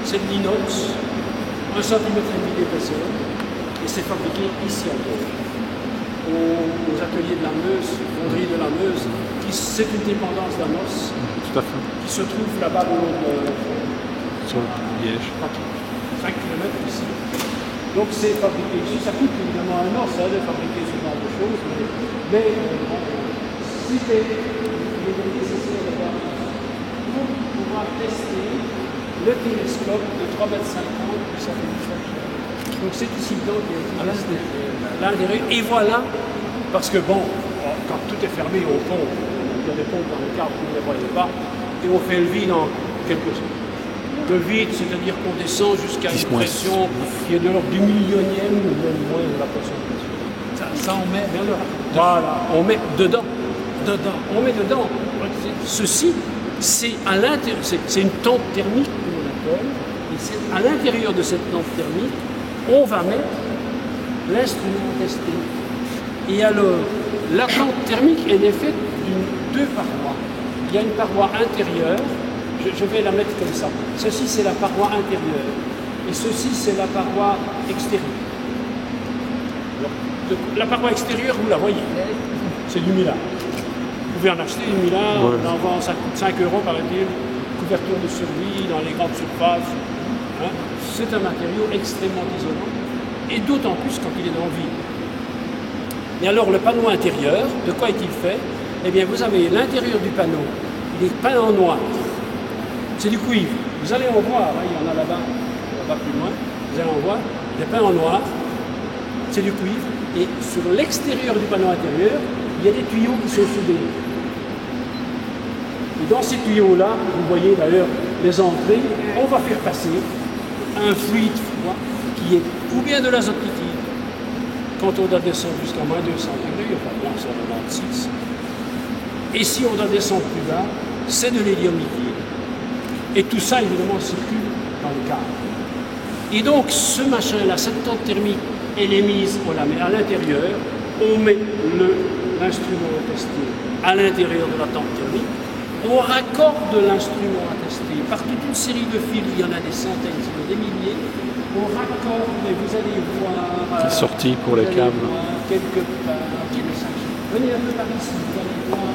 c'est de l'inox, 1 cm d'épaisseur, et c'est fabriqué ici à Bordeaux, aux ateliers de la Meuse, fonderie de la Meuse, c'est une dépendance d'Amos, qui se trouve là-bas au long de sur Liège. 5 km ici. Donc c'est fabriqué ici, ça coûte évidemment un an ça, de fabriquer ce genre de choses, mais c'était nécessaire d'avoir pour pouvoir tester le télescope de 3,50 m qui s'appelle Michel. Donc c'est ici dedans qui est l'intérieur. Et voilà, parce que bon, quand tout est fermé au pont, il y a des pompes dans le cadre, vous ne les voyez pas, et on fait le vide en quelques secondes. Le vide, c'est-à-dire qu'on descend jusqu'à une pression qui est de l'ordre du millionième ou même moins de la pression de pression. Ça on met vers le... Voilà, on met dedans. On met dedans. Ceci, c'est à l'intérieur, c'est une tente thermique, comme on l'appelle, et c'est à l'intérieur de cette tente thermique, on va mettre l'instrument testé. Et alors, la tente thermique, elle est faite de 2 parois. Il y a une paroi intérieure, je vais la mettre comme ça. Ceci, c'est la paroi intérieure. Et ceci, c'est la paroi extérieure. Alors, la paroi extérieure, vous la voyez, c'est du Milan. Vous pouvez en acheter du Milan, on en vend, ça coûte 5 €, paraît-il. Couverture de survie dans les grandes surfaces. Hein. C'est un matériau extrêmement isolant, et d'autant plus quand il est dans le vide. Et alors, le panneau intérieur, de quoi est-il fait? Eh bien, vous avez l'intérieur du panneau, il est peint en noir. C'est du cuivre. Vous allez en voir, hein, il y en a là-bas plus loin, vous allez en voir, il est peint en noir, c'est du cuivre, et sur l'extérieur du panneau intérieur, il y a des tuyaux qui sont soudés. Et dans ces tuyaux-là, vous voyez d'ailleurs les entrées, on va faire passer un fluide froid qui est ou bien de l'azote liquide, quand on doit descendre jusqu'à moins 200 degrés, enfin bon, c'est 96. Et si on doit descendre plus bas, c'est de l'hélium liquide. Et tout ça, évidemment, circule dans le cadre. Et donc, ce machin-là, cette tente thermique, elle est mise, on la met à l'intérieur, on met l'instrument à tester à l'intérieur de la tente thermique, on raccorde l'instrument à tester par toute une série de fils, il y en a des centaines, sinon des milliers, on raccorde, et vous allez voir... C'est sorti pour les câbles. Quelque part, venez un peu par ici, vous allez voir...